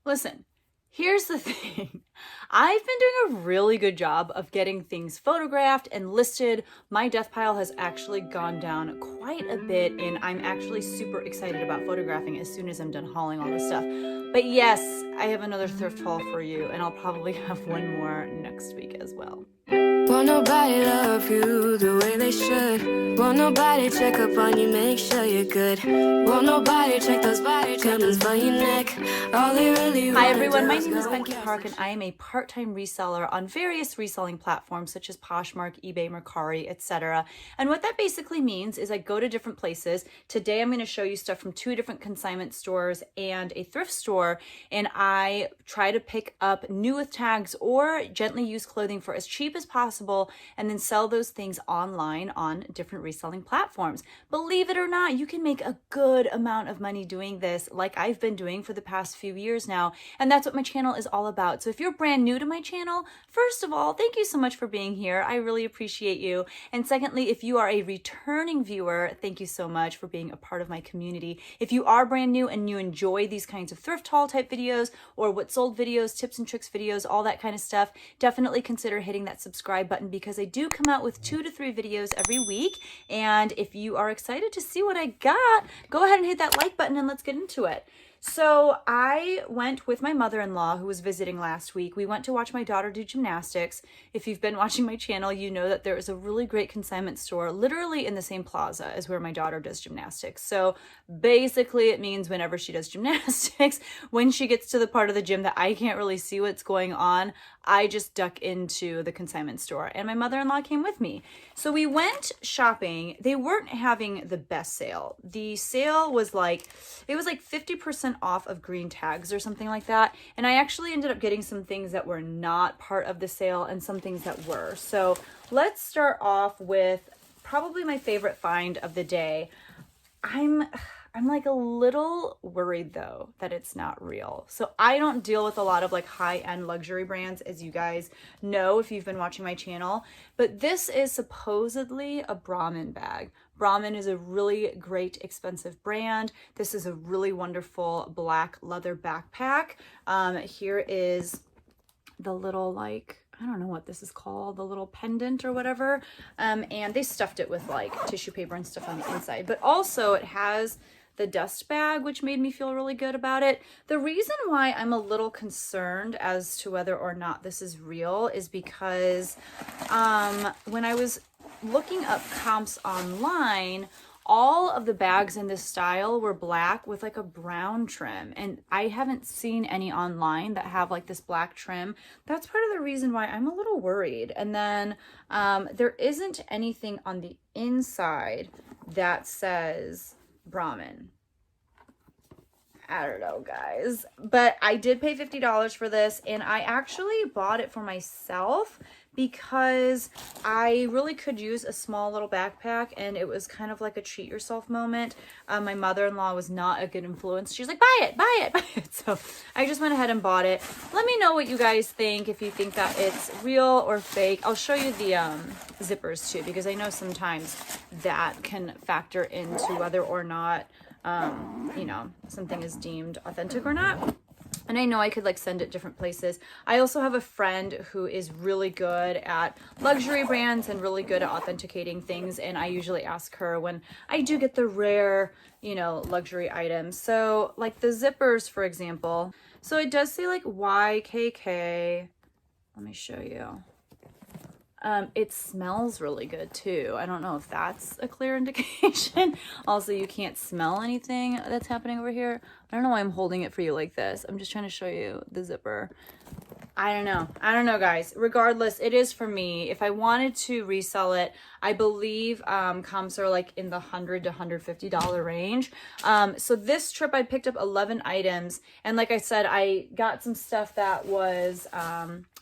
Listen, here's the thing. I've been doing a really good job of getting things photographed and listed. My death pile has actually gone down quite a bit, and I'm actually super excited about photographing as soon as I'm done hauling all this stuff. But yes, I have another thrift haul for you, and I'll probably have one more next week as well. Won't nobody love you the way they should. Won't nobody check up on you, make sure you're good. Won't nobody check those body tremors for your neck. All they really Hi everyone, my name is Becky Park, and I am a part-time reseller on various reselling platforms such as Poshmark, eBay, Mercari, etc. And what that basically means is I go to different places. Today I'm going to show you stuff from 2 different consignment stores and a thrift store, and I try to pick up new with tags or gently used clothing for as cheap as possible, and then sell those things online on different reselling platforms. Believe it or not, you can make a good amount of money doing this, like I've been doing for the past few years now, and that's what my channel is all about. So if you're brand new to my channel, first of all, thank you so much for being here. I really appreciate you. And secondly, if you are a returning viewer, thank you so much for being a part of my community. If you are brand new and you enjoy these kinds of thrift haul type videos or what sold videos, tips and tricks videos, all that kind of stuff, definitely consider hitting that subscribe button, because I do come out with 2 to 3 videos every week. And if you are excited to see what I got, go ahead and hit that like button and let's get into it. So I went with my mother-in-law who was visiting last week. We went to watch my daughter do gymnastics. If you've been watching my channel, you know that there is a really great consignment store literally in the same plaza as where my daughter does gymnastics. So basically it means whenever she does gymnastics, when she gets to the part of the gym that I can't really see what's going on, I just duck into the consignment store, and my mother-in-law came with me. So we went shopping. They weren't having the best sale. The sale was like, it was like 50% off of green tags or something like that. And I actually ended up getting some things that were not part of the sale and some things that were. So let's start off with probably my favorite find of the day. I'm like a little worried though that it's not real. So I don't deal with a lot of like high-end luxury brands, as you guys know if you've been watching my channel, but this is supposedly a Brahmin bag. Brahmin is a really great expensive brand. This is a really wonderful black leather backpack. Here is the little, like, I don't know what this is called, the little pendant or whatever. And they stuffed it with like tissue paper and stuff on the inside, but also it has the dust bag, which made me feel really good about it. The reason why I'm a little concerned as to whether or not this is real is because when I was looking up comps online, all of the bags in this style were black with like a brown trim, and I haven't seen any online that have like this black trim. That's part of the reason why I'm a little worried. And then there isn't anything on the inside that says Brahmin. I don't know, guys, but I did pay $50 for this, and I actually bought it for myself because I really could use a small little backpack, and it was kind of like a treat yourself moment. My mother-in-law was not a good influence. She's like, buy it, buy it, buy it. So I just went ahead and bought it. Let me know what you guys think, if you think that it's real or fake. I'll show you the zippers too, because I know sometimes that can factor into whether or not you know, something is deemed authentic or not. And I know I could like send it different places. I also have a friend who is really good at luxury brands and really good at authenticating things, and I usually ask her when I do get the rare, you know, luxury items. So like the zippers, for example. So it does say like YKK. Let me show you. It smells really good too. I don't know if that's a clear indication. Also, you can't smell anything that's happening over here. I don't know why I'm holding it for you like this. I'm just trying to show you the zipper. I don't know, guys. Regardless, it is for me. If I wanted to resell it, I believe comps are like in the $100 to $150 range. So this trip I picked up 11 items, and like I said, I got some stuff that was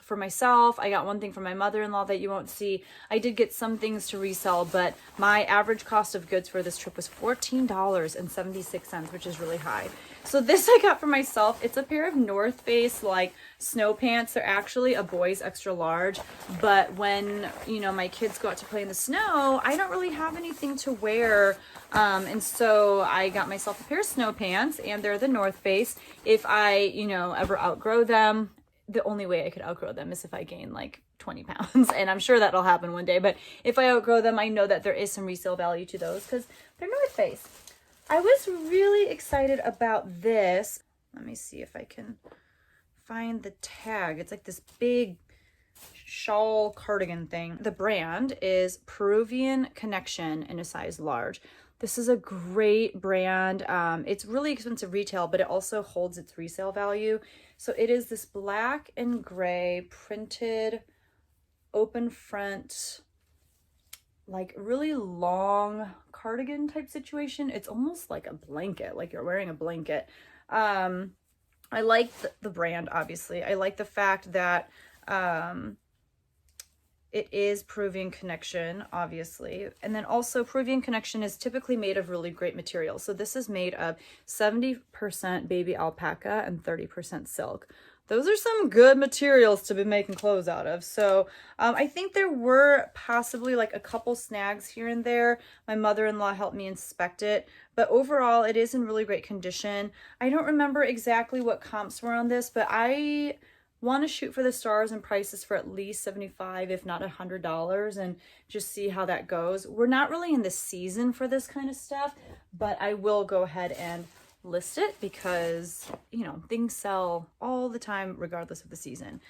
for myself. I got one thing for my mother-in-law that you won't see. I did get some things to resell, but my average cost of goods for this trip was $14.76, which is really high. So this I got for myself. It's a pair of North Face like snow pants. They're actually a boy's extra large, but when, you know, my kids go out to play in the snow, I don't really have anything to wear. And so I got myself a pair of snow pants, and they're the North Face. If I, you know, ever outgrow them, the only way I could outgrow them is if I gain like 20 pounds, and I'm sure that'll happen one day. But if I outgrow them, I know that there is some resale value to those because they're North Face. I was really excited about this. Let me see if I can find the tag. It's like this big shawl cardigan thing. The brand is Peruvian Connection in a size large. This is a great brand. It's really expensive retail, but it also holds its resale value. So it is this black and gray printed open front, like really long cardigan type situation. It's almost like a blanket, like you're wearing a blanket. I like the brand, obviously. I like the fact that it is Peruvian Connection, obviously. And then also Peruvian Connection is typically made of really great materials. So this is made of 70% baby alpaca and 30% silk. Those are some good materials to be making clothes out of. So I think there were possibly like a couple snags here and there. My mother-in-law helped me inspect it, but overall it is in really great condition. I don't remember exactly what comps were on this, but I want to shoot for the stars and prices for at least $75, if not $100, and just see how that goes. We're not really in the season for this kind of stuff, but I will go ahead and list it because, you know, things sell all the time regardless of the season.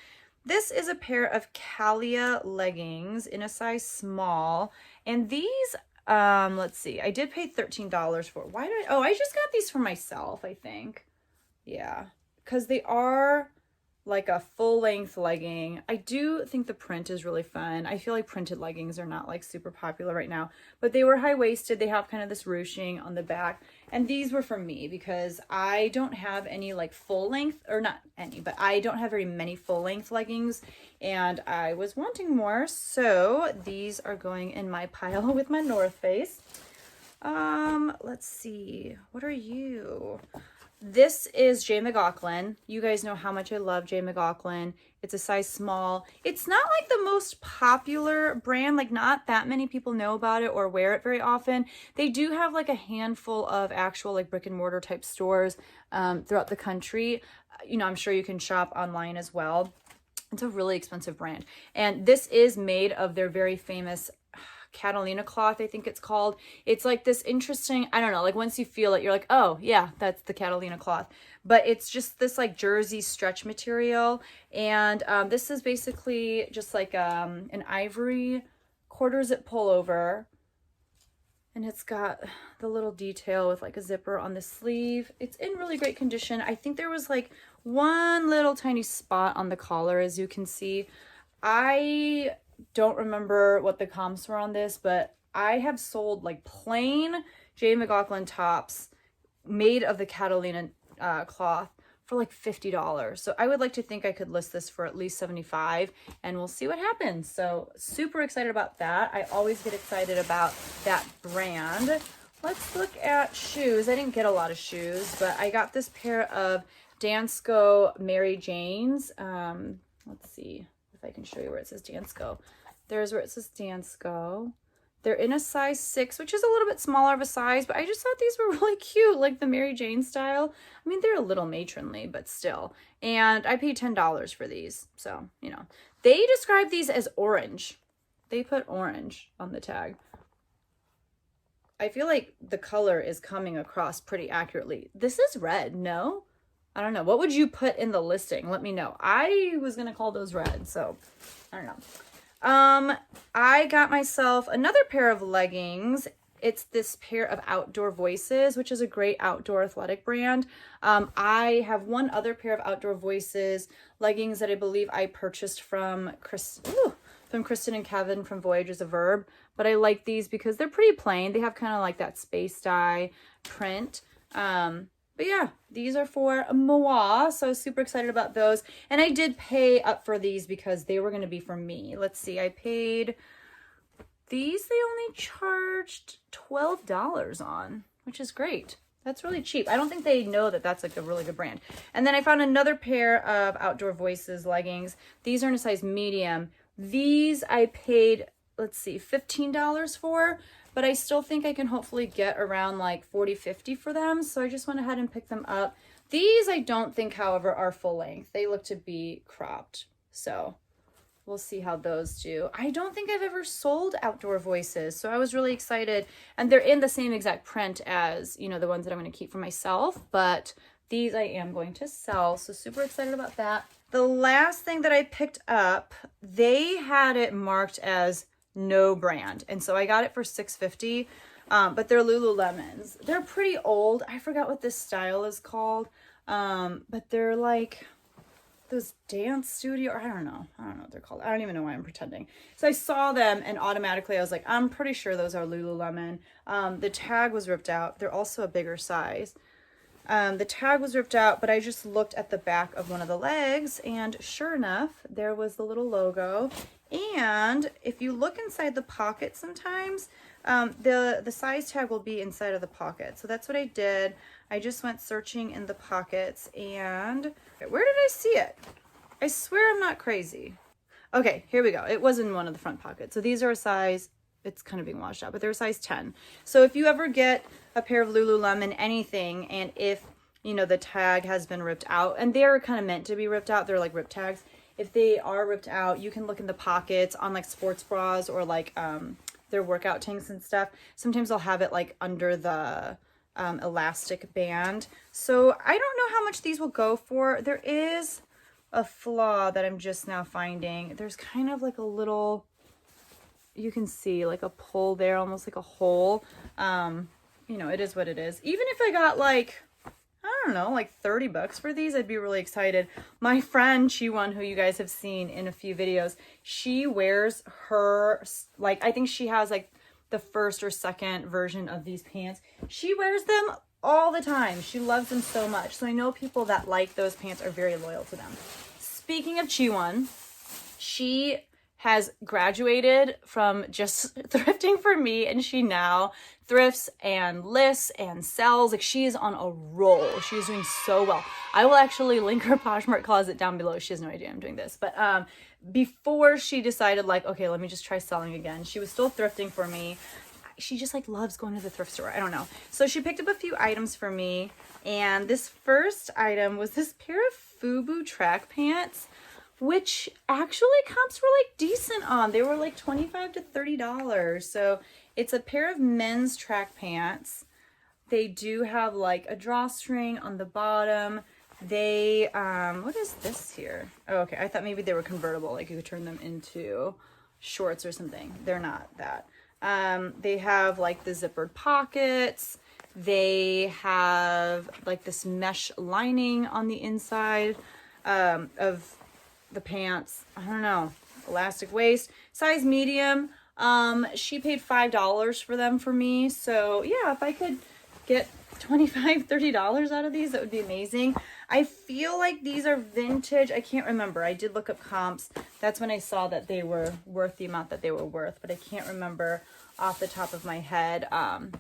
This is a pair of Calia leggings in a size small, and these let's see, I did pay $13 for it. Why did I just got these for myself, I think. Yeah, because they are like a full-length legging. I do think the print is really fun. I feel like printed leggings are not like super popular right now, but they were high-waisted. They have kind of this ruching on the back, and these were for me because I don't have any like full-length, or not any, but I don't have very many full-length leggings, and I was wanting more, so these are going in my pile with my North Face. Let's see, what are you? This is J. Mclaughlin. You guys know how much I love J. Mclaughlin. It's a size small. It's not like the most popular brand. Like not that many people know about it or wear it very often. They do have like a handful of actual like brick and mortar type stores throughout the country. You know, I'm sure you can shop online as well. It's a really expensive brand. And this is made of their very famous Catalina cloth, I think it's called. It's like this interesting, I don't know, like once you feel it, you're like, oh yeah, that's the Catalina cloth. But it's just this like jersey stretch material. And this is basically just like an ivory quarter zip pullover. And it's got the little detail with like a zipper on the sleeve. It's in really great condition. I think there was like one little tiny spot on the collar, as you can see. I don't remember what the comps were on this, but I have sold like plain J. Mclaughlin tops made of the Catalina cloth for like $50. So I would like to think I could list this for at least $75, and we'll see what happens. So super excited about that. I always get excited about that brand. Let's look at shoes. I didn't get a lot of shoes, but I got this pair of Dansko Mary Janes. Let's see if I can show you where it says Dansko. There's where it says Dansko. They're in a size 6, which is a little bit smaller of a size, but I just thought these were really cute, like the Mary Jane style. I mean, they're a little matronly, but still. And I paid $10 for these, so, you know. They describe these as orange. They put orange on the tag. I feel like the color is coming across pretty accurately. This is red, no? I don't know. What would you put in the listing? Let me know. I was going to call those red, so I don't know. I got myself another pair of leggings. It's this pair of Outdoor Voices, which is a great outdoor athletic brand. I have one other pair of Outdoor Voices leggings that I believe I purchased from Kristen and Kevin from Voyage is a Verb. But I like these because they're pretty plain. They have kind of like that space dye print. But yeah, these are for moi, so I was super excited about those. And I did pay up for these because they were going to be for me. Let's see, I paid these, they only charged $12 on, which is great. That's really cheap. I don't think they know that that's like a really good brand. And then I found another pair of Outdoor Voices leggings. These are in a size medium. These I paid, let's see, $15 for, but I still think I can hopefully get around like $40, $50 for them. So I just went ahead and picked them up. These I don't think, however, are full length. They look to be cropped. So we'll see how those do. I don't think I've ever sold Outdoor Voices, so I was really excited. And they're in the same exact print as, you know, the ones that I'm going to keep for myself, but these I am going to sell, so super excited about that. The last thing that I picked up, they had it marked as no brand, and so I got it for $6.50, but they're Lululemons. They're pretty old. I forgot what this style is called, but they're like those dance studio, or I don't know what they're called. I don't even know why I'm pretending. So I saw them and automatically I was like, I'm pretty sure those are Lululemon. The tag was ripped out. They're also a bigger size. The tag was ripped out, but I just looked at the back of one of the legs and sure enough, there was the little logo. And if you look inside the pocket sometimes, the size tag will be inside of the pocket. So that's what I did. I just went searching in the pockets and where did I see it? I swear I'm not crazy. Okay, here we go. It was in one of the front pockets. So these are a size, it's kind of being washed out, but they're a size 10. So if you ever get a pair of Lululemon anything, and if, you know, the tag has been ripped out, and they're kind of meant to be ripped out, they're like rip tags. If they are ripped out, you can look in the pockets on like sports bras or like their workout tanks and stuff. Sometimes they'll have it like under the elastic band. So I don't know how much these will go for. There is a flaw that I'm just now finding. There's kind of like a little, you can see like a pull there, almost like a hole. You know, it is what it is. Even if I got like, I don't know, like $30 for these, I'd be really excited. My friend Chiwon, who you guys have seen in a few videos, she wears her, like, I think she has like the first or second version of these pants. She wears them all the time. She loves them so much. So I know people that like those pants are very loyal to them. Speaking of Chiwon, she has graduated from just thrifting for me, and she now thrifts and lists and sells. Like, she is on a roll. She is doing so well. I will actually link her Poshmark closet down below. She has no idea I'm doing this, but before she decided like, okay, let me just try selling again, she was still thrifting for me. She just like loves going to the thrift store. I don't know. So she picked up a few items for me, and this first item was this pair of FUBU track pants, which actually comps were like decent on. They were like $25 to $30. So it's a pair of men's track pants. They do have like a drawstring on the bottom. They, what is this here? Oh, okay. I thought maybe they were convertible. Like you could turn them into shorts or something. They're not that. They have like the zippered pockets. They have like this mesh lining on the inside, of the pants. I don't know, elastic waist, size medium. She paid $5 for them for me. So yeah, if I could get $25, $30 out of these, that would be amazing. I feel like these are vintage. I can't remember. I did look up comps. That's when I saw that they were worth the amount that they were worth, but I can't remember off the top of my head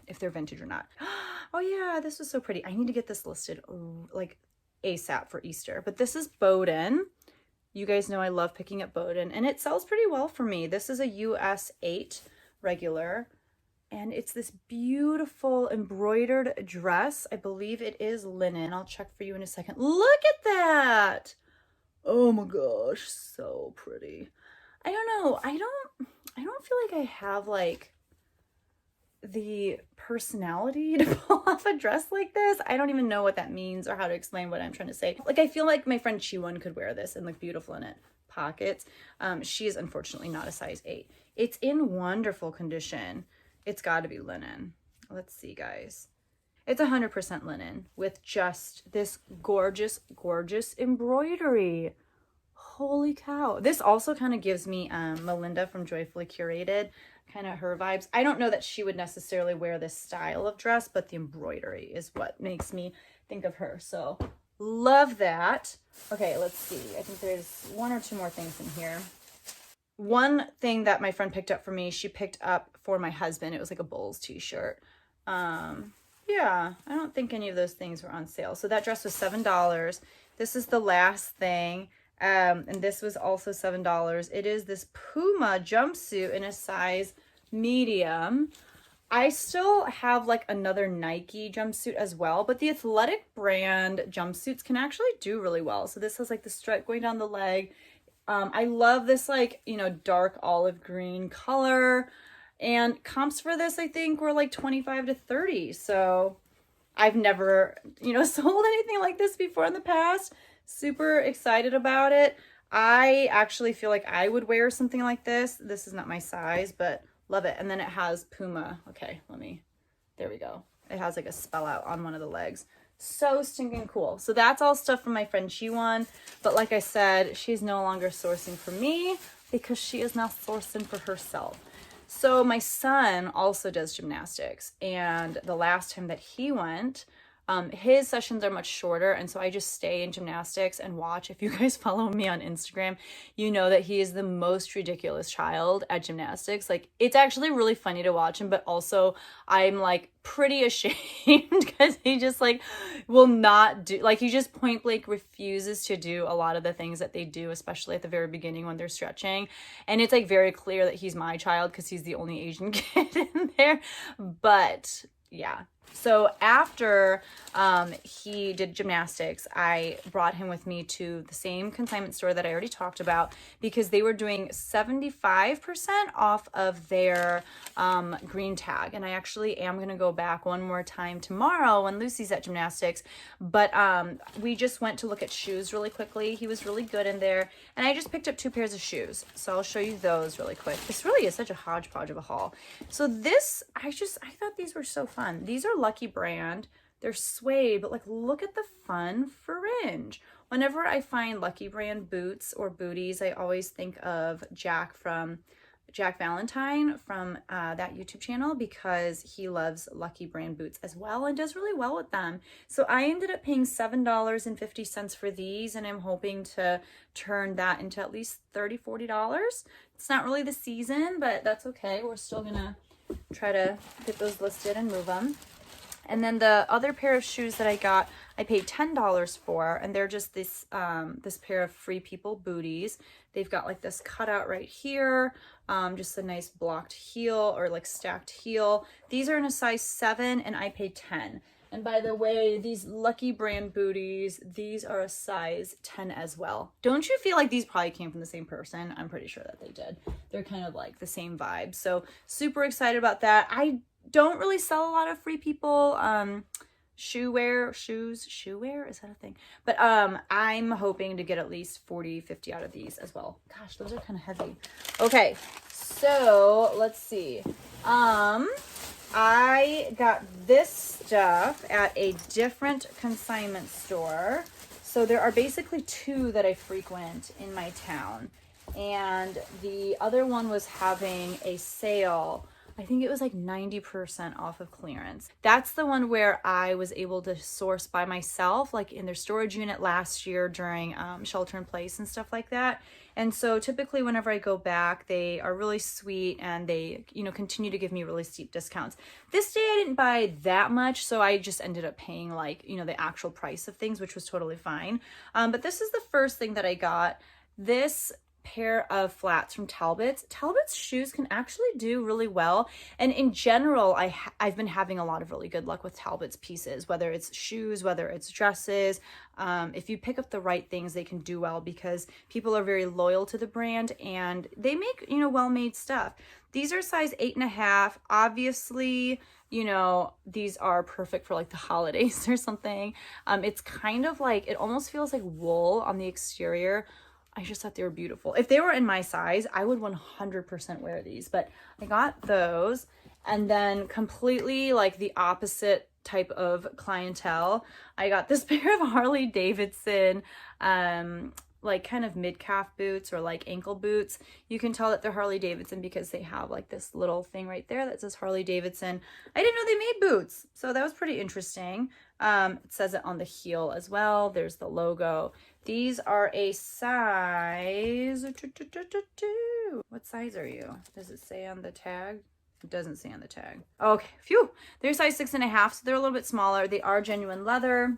if they're vintage or not. Oh yeah, this was so pretty. I need to get this listed like ASAP for Easter. But this is Bowden. You guys know I love picking up Bowden, and it sells pretty well for me. This is a US 8 regular, and it's this beautiful embroidered dress. I believe it is linen. I'll check for you in a second. Look at that. Oh my gosh, so pretty. I don't know. I don't feel like I have like the personality to pull off a dress like this. I don't even know what that means or how to explain what I'm trying to say. Like, I feel like my friend Chiwon could wear this and look beautiful in it. Pockets. She is unfortunately not a size 8. It's in wonderful condition. It's got to be linen. Let's see, guys. It's 100% linen with just this gorgeous, gorgeous embroidery. Holy cow. This also kind of gives me Melinda from Joyfully Curated, kind of her vibes. I don't know that she would necessarily wear this style of dress, but the embroidery is what makes me think of her. So love that. Okay, let's see. I think there's one or two more things in here. One thing that my friend picked up for me, she picked up for my husband. It was like a Bulls t-shirt. Yeah, I don't think any of those things were on sale. So that dress was $7. This is the last thing. And this was also $7. It is this Puma jumpsuit in a size medium. I still have like another Nike jumpsuit as well, but the athletic brand jumpsuits can actually do really well. So this has like the stripe going down the leg. I love this like, you know, dark olive green color, and comps for this, I think, were like 25 to 30. So I've never, you know, sold anything like this before in the past. Super excited about it. I actually feel like I would wear something like this. This is not my size, but love it. And then it has Puma. Okay, there we go. It has like a spell out on one of the legs. So stinking cool. So that's all stuff from my friend G1. But like I said, she's no longer sourcing for me because she is now sourcing for herself. So my son also does gymnastics, and the last time that he went, his sessions are much shorter, and so I just stay in gymnastics and watch. If you guys follow me on Instagram, you know that he is the most ridiculous child at gymnastics. Like, it's actually really funny to watch him, but also I'm like pretty ashamed because he just like will not do, like, he just point blank refuses to do a lot of the things that they do, especially at the very beginning when they're stretching. And it's like very clear that he's my child because he's the only Asian kid in there. But yeah. So after he did gymnastics, I brought him with me to the same consignment store that I already talked about because they were doing 75% off of their green tag. And I actually am going to go back one more time tomorrow when Lucy's at gymnastics. But we just went to look at shoes really quickly. He was really good in there. And I just picked up 2 pairs of shoes. So I'll show you those really quick. This really is such a hodgepodge of a haul. So this, I thought these were so fun. These are Lucky Brand. They're suede, but like, look at the fun fringe. Whenever I find Lucky Brand boots or booties, I always think of Jack Valentine from that YouTube channel because he loves Lucky Brand boots as well and does really well with them. So I ended up paying $7.50 for these, and I'm hoping to turn that into at least $30, $40. It's not really the season, but that's okay. We're still gonna try to get those listed and move them. And then the other pair of shoes that I got, I paid $10 for, and they're just this this pair of Free People booties. They've got like this cutout right here, just a nice blocked heel or like stacked heel. These are in a size 7, and I paid 10. And by the way, these Lucky Brand booties, these are a size 10 as well. Don't you feel like these probably came from the same person? I'm pretty sure that they did. They're kind of like the same vibe. So super excited about that. I don't really sell a lot of Free People shoe wear, is that a thing? But I'm hoping to get at least 40, 50 out of these as well. Gosh, those are kind of heavy. Okay, so let's see. I got this stuff at a different consignment store. So there are basically 2 that I frequent in my town, and the other one was having a sale. I think it was like 90% off of clearance. That's the one where I was able to source by myself, like in their storage unit last year during shelter in place and stuff like that. And so typically whenever I go back, they are really sweet and they, you know, continue to give me really steep discounts. This day I didn't buy that much, so I just ended up paying like, you know, the actual price of things, which was totally fine. But this is the first thing that I got. This pair of flats from Talbot's. Talbot's shoes can actually do really well, and in general I've been having a lot of really good luck with Talbot's pieces, whether it's shoes, whether it's dresses. If you pick up the right things, they can do well because people are very loyal to the brand and they make, you know, well-made stuff. These are size 8.5. Obviously, you know, these are perfect for like the holidays or something. It's kind of like, it almost feels like wool on the exterior. I just thought they were beautiful. If they were in my size, I would 100% wear these, but I got those. And then completely like the opposite type of clientele, I got this pair of Harley Davidson like kind of mid-calf boots or like ankle boots. You can tell that they're Harley Davidson because they have like this little thing right there that says Harley Davidson. I didn't know they made boots, so that was pretty interesting. It says it on the heel as well. There's the logo. These are a size, what size are you? Does it say on the tag? It doesn't say on the tag. Okay, phew. They're size 6.5, so they're a little bit smaller. They are genuine leather.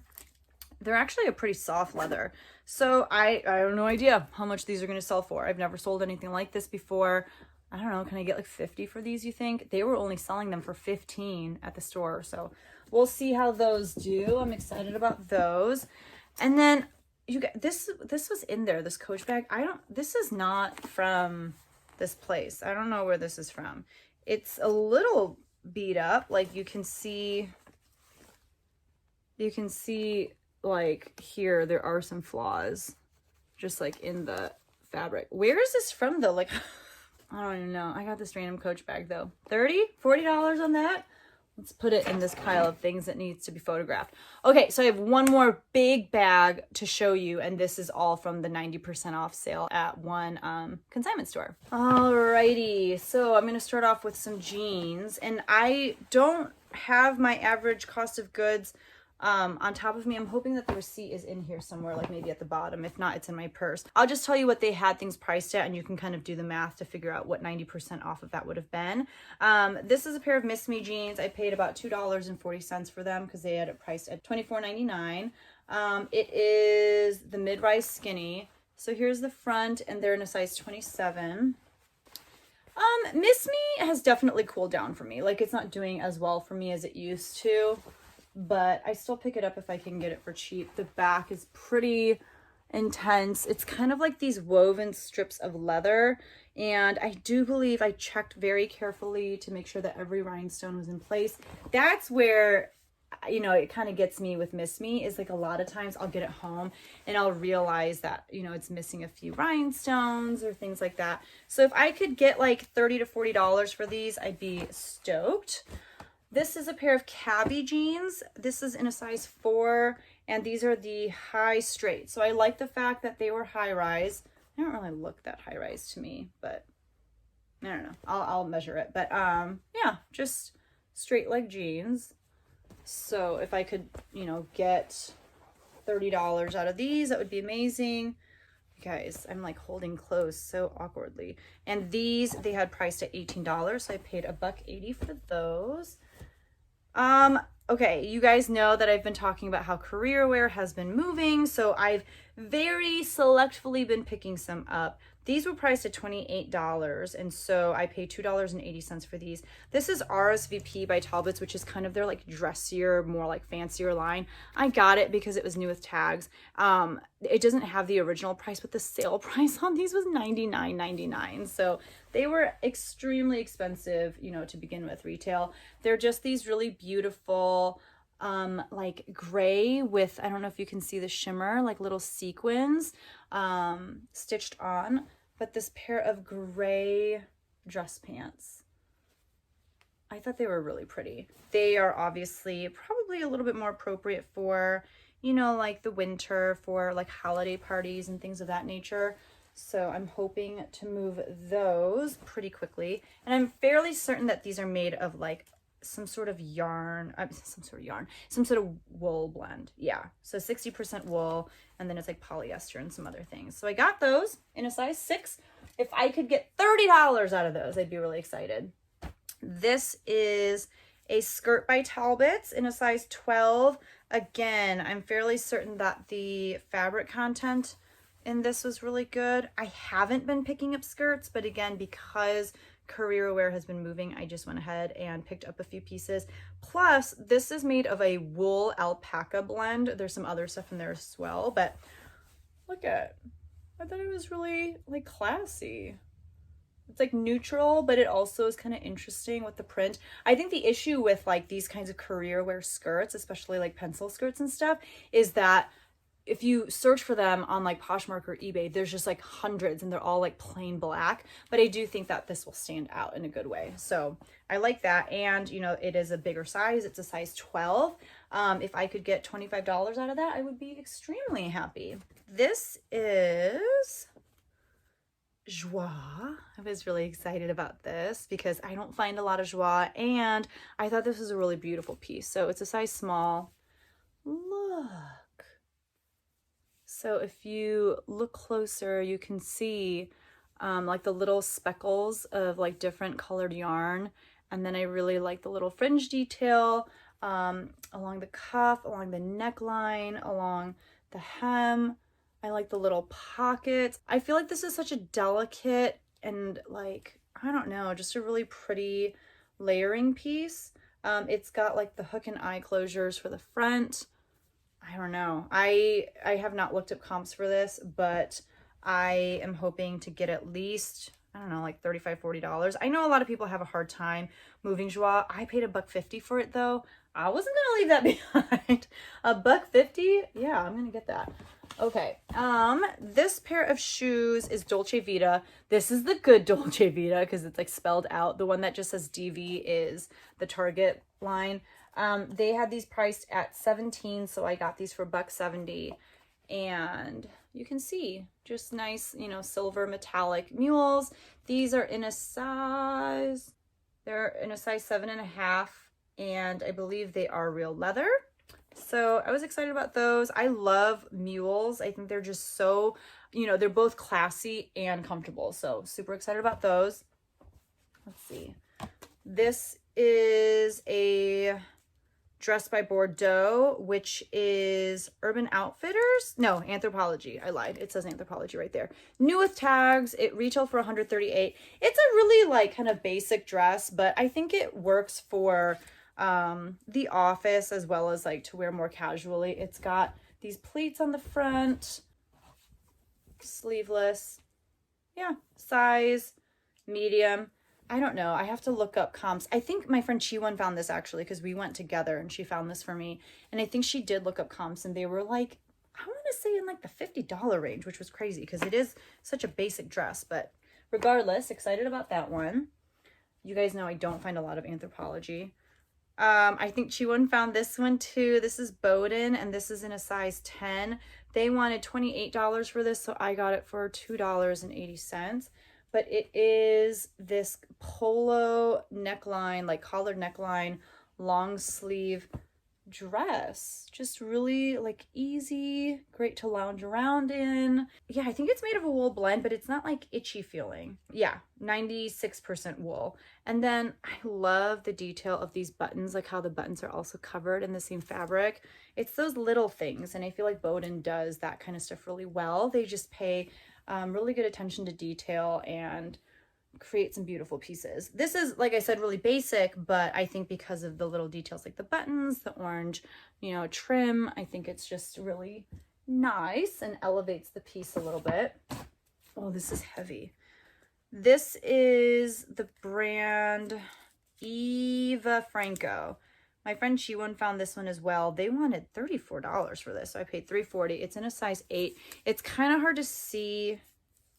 They're actually a pretty soft leather. So I have no idea how much these are going to sell for. I've never sold anything like this before. I don't know, can I get like 50 for these, you think? They were only selling them for 15 at the store. So we'll see how those do. I'm excited about those. And then you get this was in there, this Coach bag. This is not from this place. I don't know where this is from. It's a little beat up. Like you can see like here there are some flaws just like in the fabric. Where is this from though? Like I don't even know. I got this random Coach bag though. $40 on that. Let's put it in this pile of things that needs to be photographed. Okay, so I have one more big bag to show you, and this is all from the 90% off sale at one consignment store. Alrighty, so I'm gonna start off with some jeans, and I don't have my average cost of goods on top of me. I'm hoping that the receipt is in here somewhere, like maybe at the bottom. If not, it's in my purse. I'll just tell you what they had things priced at, and you can kind of do the math to figure out what 90% off of that would have been. This is a pair of Miss Me jeans. I paid about $2.40 for them because they had it priced at $24.99. It is the mid-rise skinny. So here's the front, and they're in a size 27. Miss Me has definitely cooled down for me. Like, it's not doing as well for me as it used to, but I still pick it up if I can get it for cheap. The back is pretty intense. It's kind of like these woven strips of leather, and I do believe I checked very carefully to make sure that every rhinestone was in place. That's where, you know, it kind of gets me with Miss Me, is like a lot of times I'll get it home and I'll realize that, you know, it's missing a few rhinestones or things like that. So if I could get like $30 to $40 for these, I'd be stoked. This is a pair of cabbie jeans. This is in a size 4, and these are the high straight. So I like the fact that they were high rise. They don't really look that high rise to me, but I don't know. I'll measure it. But yeah, just straight leg jeans. So if I could, you know, get $30 out of these, that would be amazing. Guys, I'm like holding clothes so awkwardly. And these, they had priced at $18, so I paid $1.80 for those. Okay, you guys know that I've been talking about how career wear has been moving, so I've very selectively been picking some up. These were priced at $28, and so I paid $2.80 for these. This is RSVP by Talbots, which is kind of their like dressier, more like fancier line. I got it because it was new with tags. It doesn't have the original price, but the sale price on these was $99.99. So they were extremely expensive, you know, to begin with retail. They're just these really beautiful, like gray with, I don't know if you can see the shimmer, like little sequins stitched on, but this pair of gray dress pants. I thought they were really pretty. They are obviously probably a little bit more appropriate for, you know, like the winter, for like holiday parties and things of that nature. So I'm hoping to move those pretty quickly. And I'm fairly certain that these are made of like some sort of yarn, some sort of wool blend. Yeah, so 60% wool, and then it's like polyester and some other things. So I got those in a size 6. If I could get $30 out of those, I'd be really excited. This is a skirt by Talbots in a size 12. Again, I'm fairly certain that the fabric content in this was really good. I haven't been picking up skirts, but again, because career wear has been moving, I just went ahead and picked up a few pieces. Plus, this is made of a wool alpaca blend. There's some other stuff in there as well, but look at, I thought it was really like classy. It's like neutral, but it also is kind of interesting with the print. I think the issue with like these kinds of career wear skirts, especially like pencil skirts and stuff, is that if you search for them on like Poshmark or eBay, there's just like hundreds and they're all like plain black. But I do think that this will stand out in a good way. So I like that. And, you know, it is a bigger size. It's a size 12. If I could get $25 out of that, I would be extremely happy. This is Joie. I was really excited about this because I don't find a lot of Joie, and I thought this was a really beautiful piece. So it's a size small. Look. So if you look closer, you can see like the little speckles of like different colored yarn. And then I really like the little fringe detail along the cuff, along the neckline, along the hem. I like the little pockets. I feel like this is such a delicate and like, I don't know, just a really pretty layering piece. It's got like the hook and eye closures for the front. I don't know. I have not looked up comps for this, but I am hoping to get at least, I don't know, like $35, $40. I know a lot of people have a hard time moving Joie. I paid $1.50 for it though. I wasn't gonna leave that behind. $1.50? Yeah, I'm gonna get that. Okay, this pair of shoes is Dolce Vita. This is the good Dolce Vita because it's like spelled out. The one that just says DV is the Target line. They had these priced at $17, so I got these for $1.70. And you can see just nice, you know, silver metallic mules. These are in a size, they're in a size 7.5, and I believe they are real leather. So I was excited about those. I love mules. I think they're just so, you know, they're both classy and comfortable. So super excited about those. Let's see. This is a dress by Bordeaux, which is Urban Outfitters. No, Anthropologie. I lied. It says Anthropologie right there. New with tags. It retailed for $138. It's a really like kind of basic dress, but I think it works for the office as well as like to wear more casually. It's got these pleats on the front, sleeveless. Yeah, size medium. I don't know. I have to look up comps. I think my friend Chiwon found this actually because we went together and she found this for me. And I think she did look up comps and they were like, I want to say in like the $50 range, which was crazy because it is such a basic dress. But regardless, excited about that one. You guys know I don't find a lot of Anthropologie. I think Chiwon found this one too. This is Bowden and this is in a size 10. They wanted $28 for this, so I got it for $2.80. But it is this polo neckline, like collared neckline, long sleeve dress. Just really like easy, great to lounge around in. Yeah, I think it's made of a wool blend, but it's not like itchy feeling. Yeah, 96% wool. And then I love the detail of these buttons, like how the buttons are also covered in the same fabric. It's those little things, and I feel like Bowden does that kind of stuff really well. They just pay really good attention to detail and create some beautiful pieces. This is, like I said, really basic, but I think because of the little details like the buttons, the orange, you know, trim, I think it's just really nice and elevates the piece a little bit. Oh, this is heavy. This is the brand Eva Franco. My friend Chiwon found this one as well. They wanted $34 for this, so I paid $3.40. It's in a size 8. It's kind of hard to see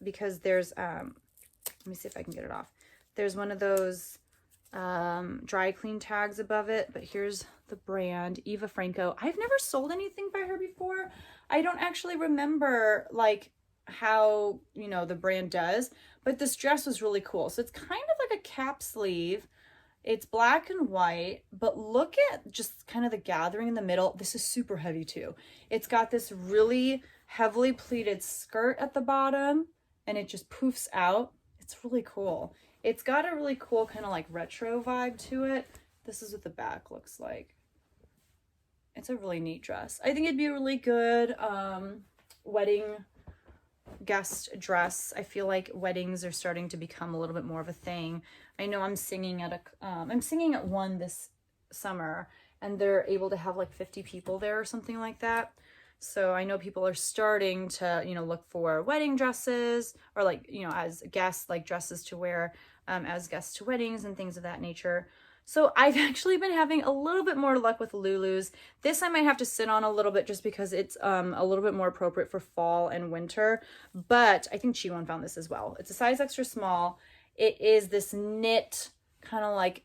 because there's let me see if I can get it off. There's one of those dry clean tags above it, but here's the brand, Eva Franco. I've never sold anything by her before. I don't actually remember like how, you know, the brand does, but this dress was really cool. So it's kind of like a cap sleeve. It's black and white, but look at just kind of the gathering in the middle. This is super heavy too. It's got this really heavily pleated skirt at the bottom and it just poofs out. It's really cool. It's got a really cool kind of like retro vibe to it. This is what the back looks like. It's a really neat dress. I think it'd be a really good wedding guest dress. I feel like weddings are starting to become a little bit more of a thing. I know I'm singing at one this summer and they're able to have like 50 people there or something like that. So I know people are starting to, you know, look for wedding dresses or like, you know, as guests, like dresses to wear as guests to weddings and things of that nature. So I've actually been having a little bit more luck with Lulus. This I might have to sit on a little bit just because it's a little bit more appropriate for fall and winter. But I think Chiwon found this as well. It's a size extra small. It is this knit kind of like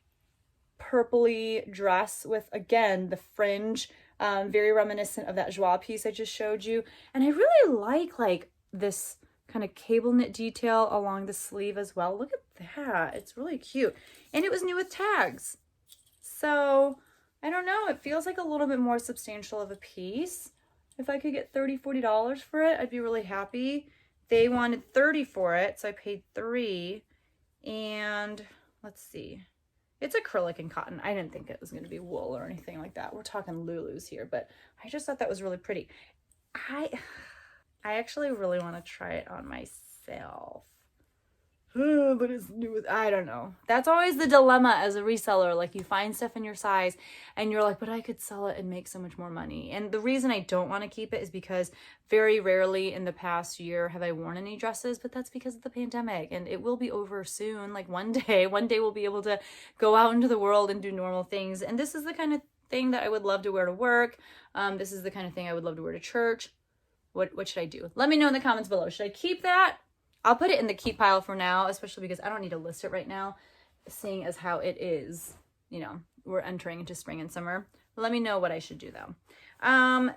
purpley dress with, again, the fringe, very reminiscent of that joie piece I just showed you. And I really like this kind of cable knit detail along the sleeve as well. Look at that. It's really cute. And it was new with tags. So I don't know. It feels like a little bit more substantial of a piece. If I could get $30, $40 for it, I'd be really happy. They wanted $30 for it, so I paid $3. And let's see. It's acrylic and cotton. I didn't think it was going to be wool or anything like that. We're talking Lulus here, but I just thought that was really pretty. I actually really want to try it on myself. But it's new with, I don't know. That's always the dilemma as a reseller. Like, you find stuff in your size and you're like, but I could sell it and make so much more money. And the reason I don't want to keep it is because very rarely in the past year have I worn any dresses, but that's because of the pandemic, and it will be over soon. Like one day we'll be able to go out into the world and do normal things. And this is the kind of thing that I would love to wear to work. This is the kind of thing I would love to wear to church. What should I do? Let me know in the comments below. Should I keep that? I'll put it in the keep pile for now, especially because I don't need to list it right now, seeing as how it is, you know, we're entering into spring and summer. Let me know what I should do though.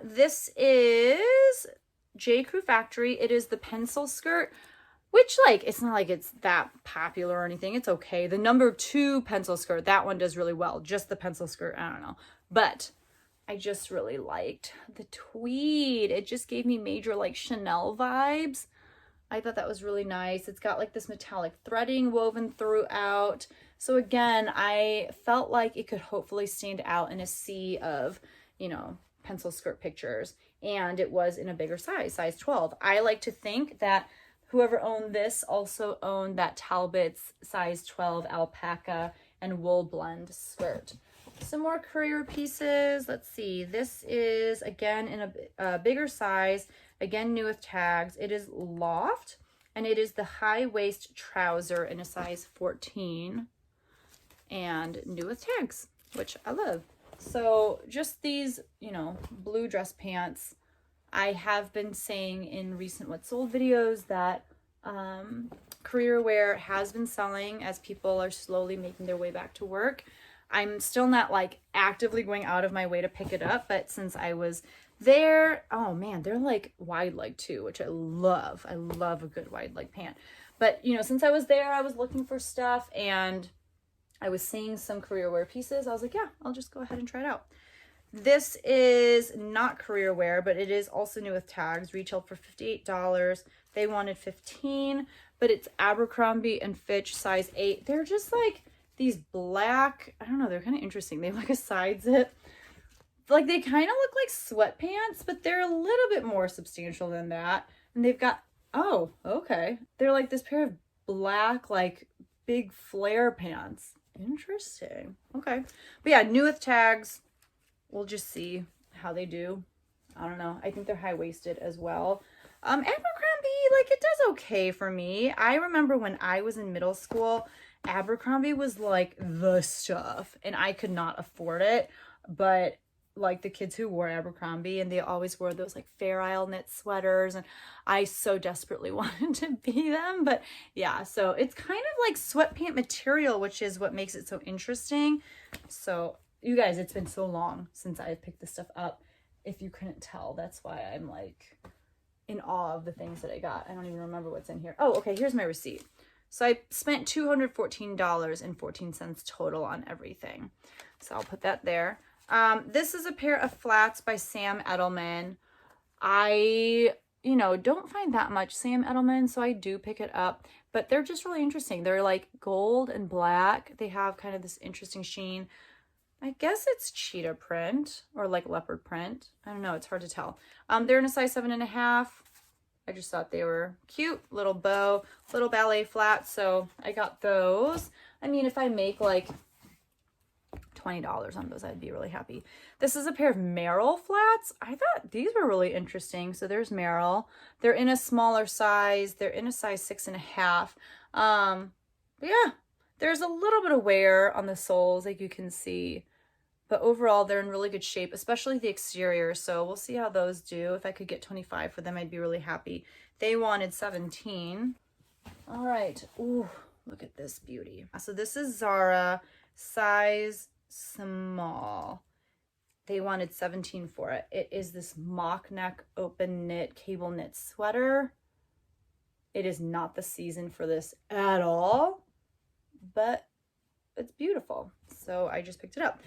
This is J. Crew Factory. It is the pencil skirt, which, like, it's not like it's that popular or anything. It's okay. The number 2 pencil skirt, that one does really well. Just the pencil skirt, I don't know. But I just really liked the tweed. It just gave me major, like, Chanel vibes. I thought that was really nice. It's got like this metallic threading woven throughout. So again, I felt like it could hopefully stand out in a sea of, you know, pencil skirt pictures. And it was in a bigger size 12. I like to think that whoever owned this also owned that Talbot's size 12 alpaca and wool blend skirt. Some more courier pieces. Let's see. This is, again, in a bigger size. Again, new with tags. It is Loft, and it is the high waist trouser in a size 14, and new with tags, which I love. So just these, you know, blue dress pants. I have been saying in recent What Sold videos that career wear has been selling as people are slowly making their way back to work. I'm still not like actively going out of my way to pick it up, but since I was there, oh man, they're like wide leg too, which I love. I love a good wide leg pant. But you know, since I was there, I was looking for stuff and I was seeing some career wear pieces. I was like, yeah, I'll just go ahead and try it out. This is not career wear, but it is also new with tags. Retailed for $58. They wanted $15, but it's Abercrombie and Fitch size 8. They're just like these black, I don't know, they're kind of interesting. They have like a side zip. Like, they kind of look like sweatpants, but they're a little bit more substantial than that. And they've got, oh, okay. They're like this pair of black, like, big flare pants. Interesting. Okay. But yeah, new with tags. We'll just see how they do. I don't know. I think they're high-waisted as well. Abercrombie, like, it does okay for me. I remember when I was in middle school, Abercrombie was like the stuff, and I could not afford it. But like the kids who wore Abercrombie, and they always wore those like Fair Isle knit sweaters, and I so desperately wanted to be them. But yeah, so it's kind of like sweatpant material, which is what makes it so interesting. So you guys, it's been so long since I picked this stuff up. If you couldn't tell, that's why I'm like in awe of the things that I got. I don't even remember what's in here. Oh, okay, here's my receipt. So I spent $214.14 total on everything. So I'll put that there. This is a pair of flats by Sam Edelman. I, you know, don't find that much Sam Edelman, so I do pick it up. But they're just really interesting. They're like gold and black. They have kind of this interesting sheen. I guess it's cheetah print or like leopard print. I don't know. It's hard to tell. They're in a size 7.5. I just thought they were cute. Little bow, little ballet flats. So I got those. I mean, if I make like $20 on those, I'd be really happy. This is a pair of Merrell flats. I thought these were really interesting. So there's Merrell. They're in a smaller size. They're in a size 6.5. But yeah, there's a little bit of wear on the soles, like you can see. But overall, they're in really good shape, especially the exterior. So we'll see how those do. If I could get 25 for them, I'd be really happy. They wanted 17. All right. Ooh, look at this beauty. So this is Zara size small. They wanted 17 for it. It is this mock neck open knit cable knit sweater. It is not the season for this at all, but it's beautiful. So I just picked it up.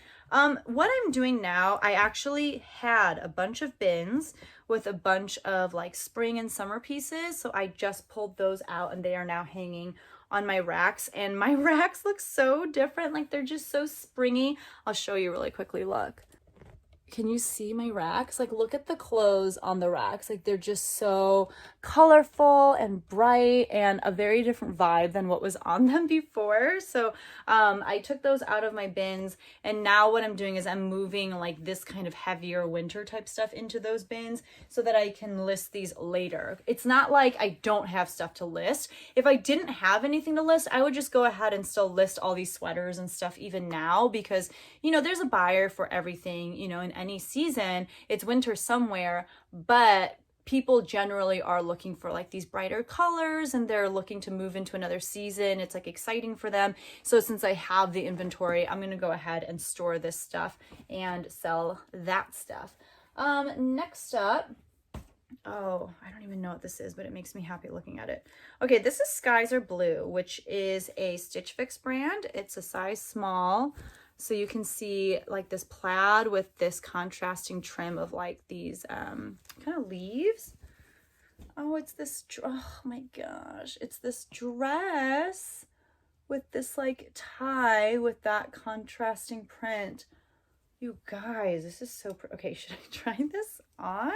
What I'm doing now, I actually had a bunch of bins with a bunch of like spring and summer pieces. So I just pulled those out and they are now hanging on my racks, and my racks look so different. Like they're just so springy. I'll show you really quickly. Look. Can you see my racks? Like, look at the clothes on the racks. Like, they're just so colorful and bright and a very different vibe than what was on them before. So I took those out of my bins, and now what I'm doing is I'm moving like this kind of heavier winter type stuff into those bins so that I can list these later. It's not like I don't have stuff to list. If I didn't have anything to list, I would just go ahead and still list all these sweaters and stuff even now, because, you know, there's a buyer for everything, you know, in any season. It's winter somewhere, but people generally are looking for like these brighter colors and they're looking to move into another season. It's like exciting for them. So since I have the inventory, I'm going to go ahead and store this stuff and sell that stuff. Next up, oh, I don't even know what this is, but it makes me happy looking at it. Okay, this is Skies Are Blue, which is a Stitch Fix brand. It's a size small. So you can see like this plaid with this contrasting trim of like these kind of leaves. Oh, it's this, oh my gosh. It's this dress with this like tie with that contrasting print. You guys, this is so, okay, should I try this on?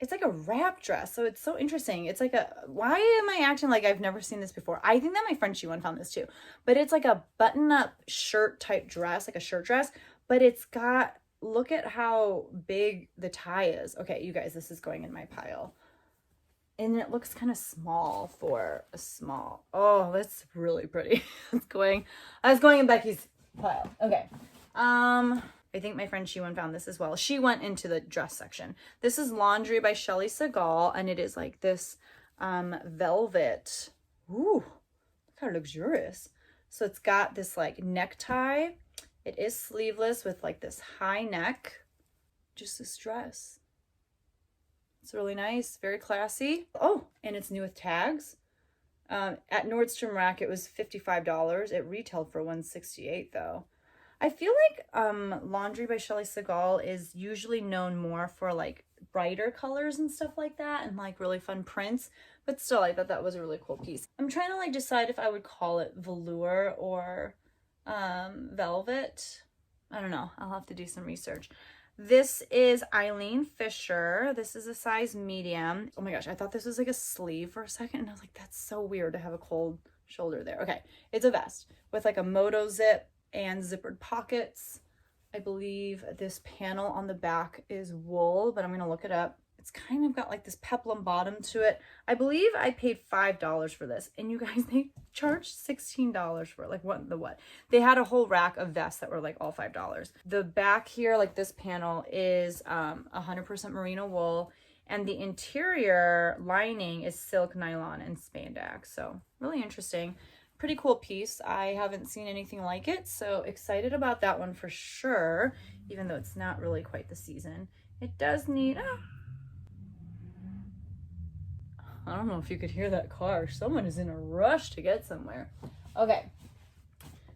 It's like a wrap dress, so it's so interesting. It's like a, why am I acting like I've never seen this before? I think that my friend She found this too. But it's like a button-up shirt type dress, like a shirt dress, but it's got, look at how big the tie is. Okay, you guys, this is going in my pile. And it looks kind of small for a small. Oh, that's really pretty. That's going in Becky's pile. Okay. I think my friend She found this as well. She went into the dress section. This is Laundry by Shelly Segal, and it is like this velvet. Ooh, look how luxurious. So it's got this like necktie. It is sleeveless with like this high neck. Just this dress. It's really nice, very classy. Oh, and it's new with tags. At Nordstrom Rack, it was $55. It retailed for $168 though. I feel like Laundry by Shelly Segal is usually known more for like brighter colors and stuff like that and like really fun prints, but still I thought that was a really cool piece. I'm trying to like decide if I would call it velour or velvet. I don't know. I'll have to do some research. This is Eileen Fisher. This is a size medium. Oh my gosh, I thought this was like a sleeve for a second and I was like, that's so weird to have a cold shoulder there. Okay, it's a vest with like a moto zip and zippered pockets. I believe this panel on the back is wool, but I'm gonna look it up. It's kind of got like this peplum bottom to it. I believe I paid $5 for this, and you guys, they charged $16 for it. Like what the what? They had a whole rack of vests that were like all $5. The back here, like this panel, is 100% merino wool, and the interior lining is silk, nylon, and spandex. So really interesting. Pretty cool piece. I haven't seen anything like it, so excited about that one for sure, even though it's not really quite the season. It does need, I don't know if you could hear that car. Someone is in a rush to get somewhere. Okay.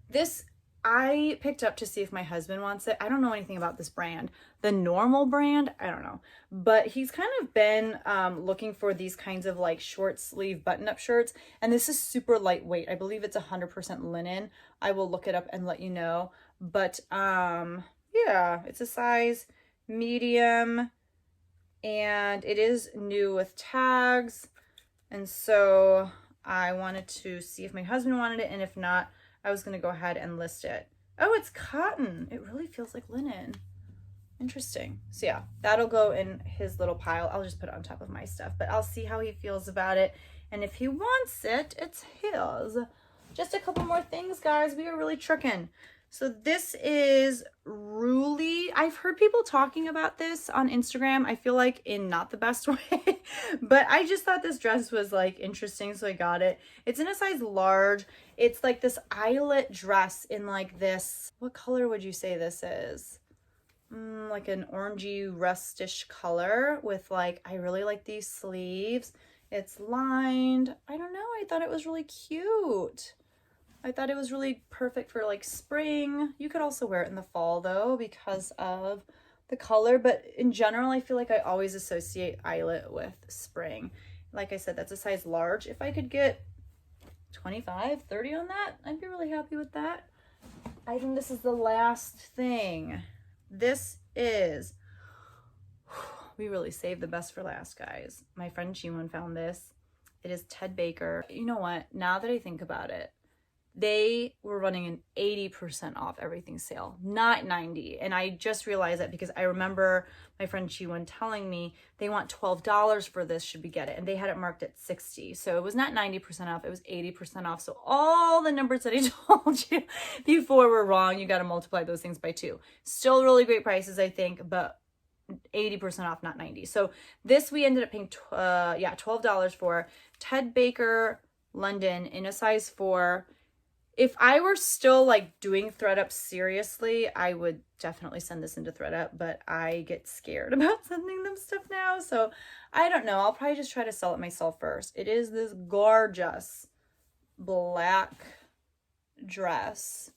This I picked up to see if my husband wants it. I don't know anything about this brand. The Normal brand, I don't know. But he's kind of been looking for these kinds of like short sleeve button-up shirts. And this is super lightweight. I believe it's 100% linen. I will look it up and let you know. But yeah, it's a size medium. And it is new with tags. And so I wanted to see if my husband wanted it. And if not, I was going to go ahead and list it. Oh, it's cotton. It really feels like linen. Interesting. So yeah, that'll go in his little pile. I'll just put it on top of my stuff, but I'll see how he feels about it. And if he wants it, it's his. Just a couple more things, guys. We are really trucking. So this is Ruly. I've heard people talking about this on Instagram. I feel like in not the best way, but I just thought this dress was like interesting, so I got it. It's in a size large. It's like this eyelet dress in like this, what color would you say this is? Like an orangey rustish color with like, I really like these sleeves. It's lined. I don't know. I thought it was really cute. I thought it was really perfect for like spring. You could also wear it in the fall though because of the color, but in general, I feel like I always associate eyelet with spring. Like I said, that's a size large. If I could get 25, 30 on that, I'd be really happy with that. I think this is the last thing. This is, we really saved the best for last, guys. My friend Chiwon found this. It is Ted Baker. You know what? Now that I think about it, they were running an 80% off everything sale, not 90. And I just realized that because I remember my friend Chiwon telling me they want $12 for this, should we get it? And they had it marked at 60. So it was not 90% off, it was 80% off. So all the numbers that I told you before were wrong. You got to multiply those things by 2. Still really great prices, I think, but 80% off, not 90. So this we ended up paying $12 for. Ted Baker London in a size 4. If I were still like doing ThredUp seriously, I would definitely send this into ThredUp, but I get scared about sending them stuff now. So I don't know. I'll probably just try to sell it myself first. It is this gorgeous black dress.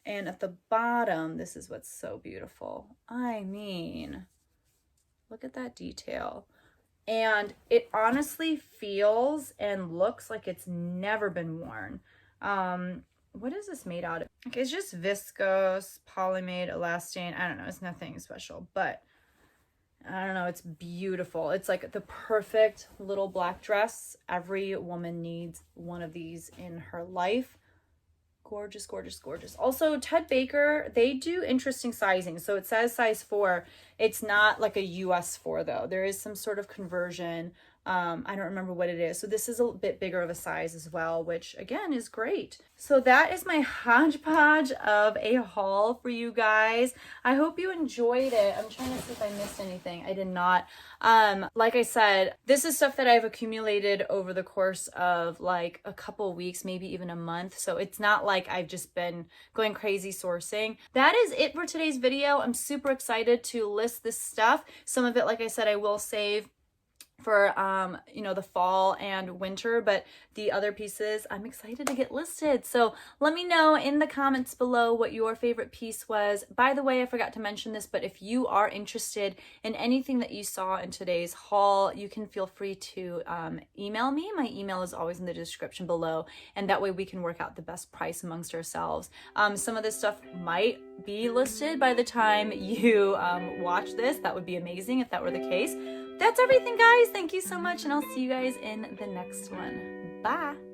And at the bottom, this is what's so beautiful. I mean, look at that detail. And it honestly feels and looks like it's never been worn. What is this made out of? Okay, it's just viscose, polymade, elastane. I don't know. It's nothing special, but I don't know. It's beautiful. It's like the perfect little black dress. Every woman needs one of these in her life. Gorgeous, gorgeous, gorgeous. Also, Ted Baker, they do interesting sizing. So it says size 4. It's not like a US 4 though. There is some sort of conversion. I don't remember what it is. So this is a bit bigger of a size as well, which again is great. So that is my hodgepodge of a haul for you guys. I hope you enjoyed it. I'm trying to see if I missed anything. I did not. Like I said, this is stuff that I've accumulated over the course of like a couple weeks, maybe even a month. So it's not like I've just been going crazy sourcing. That is it for today's video. I'm super excited to list this stuff. Some of it, like I said, I will save for you know, the fall and winter, but the other pieces I'm excited to get listed. So let me know in the comments below what your favorite piece was. By the way, I forgot to mention this, but if you are interested in anything that you saw in today's haul, you can feel free to email me. My email is always in the description below, and that way we can work out the best price amongst ourselves. Some of this stuff might be listed by the time you watch this. That would be amazing if that were the case. That's everything, guys. Thank you so much, and I'll see you guys in the next one. Bye.